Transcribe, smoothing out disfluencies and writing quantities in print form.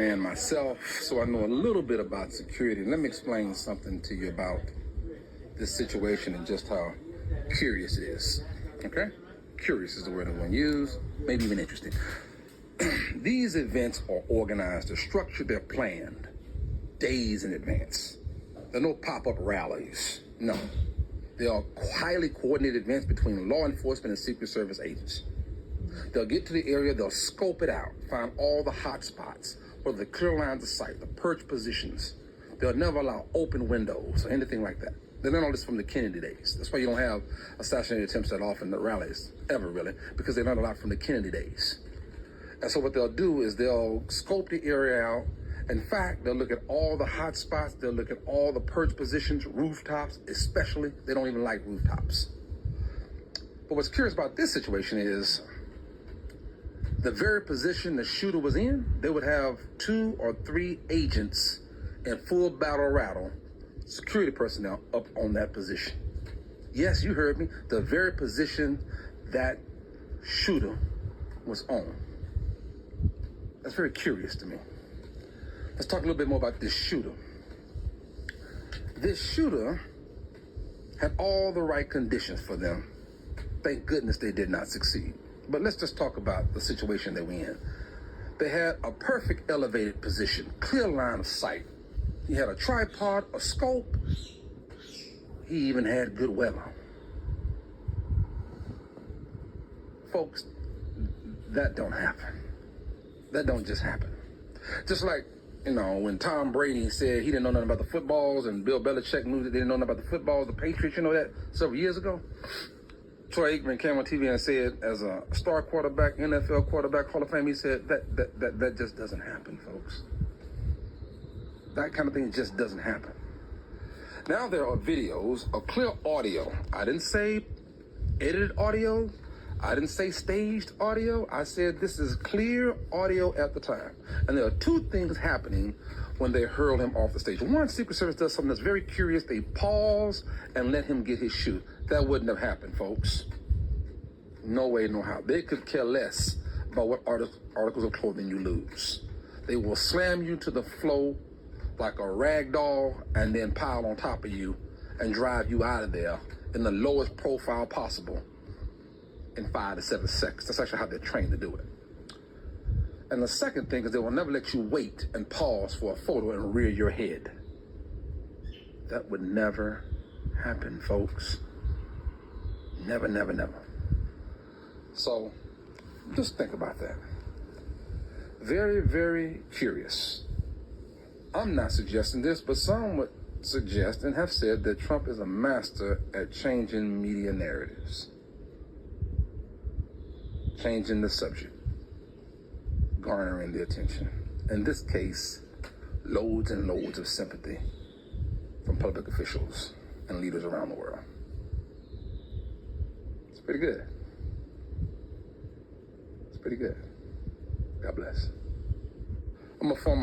And myself, so I know a little bit about security. Let me explain something to you about this situation and just how curious it is. Okay? Curious is the word I want to use, maybe even interesting. These events are organized, they're structured, they're planned days in advance. There are no pop-up rallies. No. They are highly coordinated events between law enforcement and Secret Service agents. They'll get to the area, they'll scope it out, find all the hot spots, whether the clear lines of sight, the perch positions. They'll never allow open windows or anything like that. They learned all this from the Kennedy days. That's why you don't have assassination attempts that often at rallies, ever really, because they learned a lot from the Kennedy days. And so what they'll do is they'll scope the area out. In fact, they'll look at all the hot spots. They'll look at all the perch positions, rooftops especially. They don't even like rooftops. But what's curious about this situation is the very position the shooter was in, they would have 2 or 3 agents in full battle rattle, security personnel up on that position. Yes, you heard me. The very position that shooter was on. That's very curious to me. Let's talk a little bit more about this shooter. This shooter had all the right conditions for them. Thank goodness they did not succeed. But let's just talk about the situation they were in. They had a perfect elevated position, clear line of sight. He had a tripod, a scope. He even had good weather. Folks, that don't happen. That don't just happen. Just like, you know, when Tom Brady said he didn't know nothing about the footballs and Bill Belichick knew that they didn't know nothing about the footballs, the Patriots, you know that, several years ago? Troy Aikman came on TV and said, as a star quarterback, NFL quarterback, Hall of Fame, he said, that just doesn't happen, folks. That kind of thing just doesn't happen. Now there are videos of clear audio. I didn't say edited audio. I didn't say staged audio. I said this is clear audio at the time. And there are 2 things happening when they hurl him off the stage. One, Secret Service does something that's very curious. They pause and let him get his shoot. That wouldn't have happened, folks. No way, no how. They could care less about what articles of clothing you lose. They will slam you to the floor like a rag doll and then pile on top of you and drive you out of there in the lowest profile possible in 5 to 7 seconds. That's actually how they're trained to do it. And the second thing is they will never let you wait and pause for a photo and rear your head. That would never happen, folks. Never, never, never. So just think about that. Very, very curious. I'm not suggesting this, but some would suggest and have said that Trump is a master at changing media narratives. Changing the subject, garnering the attention. In this case, loads and loads of sympathy from public officials and leaders around the world. It's pretty good. It's pretty good. God bless. I'm a former